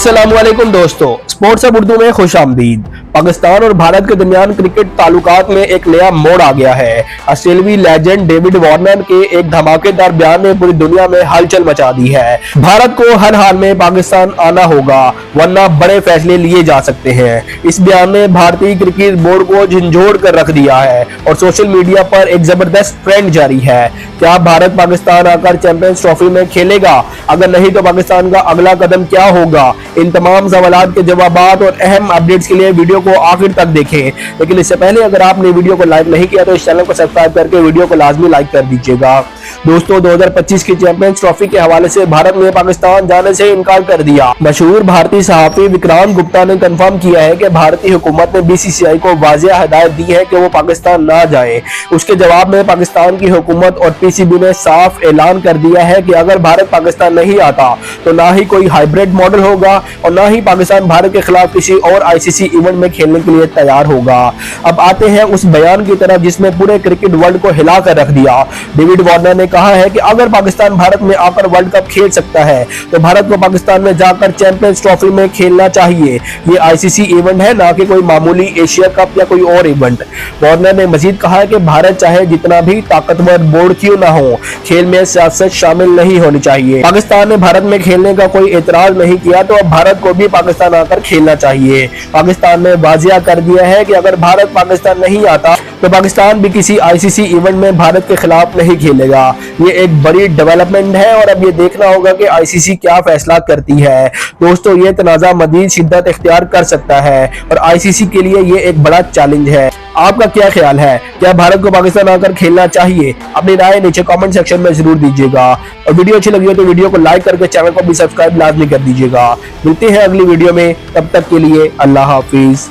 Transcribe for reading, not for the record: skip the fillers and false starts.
अस्सलामुअलैकुम दोस्तों, स्पोर्ट्स अब उर्दू में खुश आमदीद। पाकिस्तान और भारत के दरमियान क्रिकेट ताल्लुकात में एक नया मोड़ आ गया है। ऑस्ट्रेलियाई लेजेंड डेविड वार्नर के एक धमाकेदार बयान ने पूरी दुनिया में हलचल मचा दी है। भारत को हर हाल में पाकिस्तान आना होगा, वरना बड़े फैसले लिए जा सकते हैं। इस बयान ने भारतीय क्रिकेट बोर्ड को झंझोड़ कर रख दिया है और सोशल मीडिया पर एक जबरदस्त ट्रेंड जारी है। क्या भारत पाकिस्तान आकर चैंपियंस ट्रॉफी में खेलेगा? अगर नहीं तो पाकिस्तान का अगला कदम क्या होगा? इन तमाम सवालात के जवाबात और अहम अपडेट्स के लिए वीडियो को आखिर तक देखें। लेकिन इससे पहले अगर आपने वीडियो को लाइक नहीं किया तो इस चैनल को सब्सक्राइब करके वीडियो को लाजमी लाइक कर दीजिएगा। दोस्तों, 2025 की चैंपियंस ट्रॉफी के हवाले से भारत ने पाकिस्तान जाने से इनकार कर दिया। मशहूर भारतीय सहाफी विक्रांत गुप्ता ने कंफर्म किया है कि भारतीय हुकूमत ने बीसीसीआई को वाज़ेह हिदायत दी है कि वो पाकिस्तान ना जाए। उसके जवाब में पाकिस्तान की हुकूमत और पीसीबी ने साफ ऐलान कर दिया है कि अगर भारत पाकिस्तान नहीं आता तो ना ही कोई हाइब्रिड मॉडल होगा और ना ही पाकिस्तान भारत के खिलाफ किसी और आईसीसी इवेंट में खेलने के लिए तैयार होगा। अब आते हैं उस बयान की तरफ जिसमें पूरे क्रिकेट वर्ल्ड को हिला कर रख दिया। डेविड वार्नर ने कहा है कि अगर पाकिस्तान भारत में आकर वर्ल्ड कप खेल सकता है तो भारत को पाकिस्तान में जाकर चैंपियंस ट्रॉफी में खेलना चाहिए। ये आईसीसी इवेंट है, ना कि कोई मामूली एशिया कप या कोई और इवेंट। वार्नर ने मजीद कहा है कि भारत चाहे जितना भी ताकतवर बोर्ड क्यों ना हो, खेल में सियासत शामिल नहीं होनी चाहिए। पाकिस्तान ने भारत में खेलने का कोई एतराज नहीं किया तो अब भारत को भी पाकिस्तान आकर खेलना चाहिए। पाकिस्तान ने वाजिया कर दिया है कि अगर भारत पाकिस्तान नहीं आता तो पाकिस्तान भी किसी आईसीसी इवेंट में भारत के खिलाफ नहीं खेलेगा। ये एक बड़ी डेवलपमेंट है और अब ये देखना होगा कि आईसीसी क्या फैसला करती है। दोस्तों, ये तनाज़ा मज़ीद शिद्दत इख्तियार कर सकता है और आईसीसी के लिए ये एक बड़ा चैलेंज है। आपका क्या ख्याल है? क्या भारत को पाकिस्तान आकर खेलना चाहिए? अपनी राय नीचे कमेंट सेक्शन में जरूर दीजिएगा और वीडियो अच्छी लगी हो तो वीडियो को लाइक करके चैनल को भी सब्सक्राइब लाजमी कर दीजिएगा। मिलते हैं अगली वीडियो में, तब तक के लिए अल्लाह हाफिज।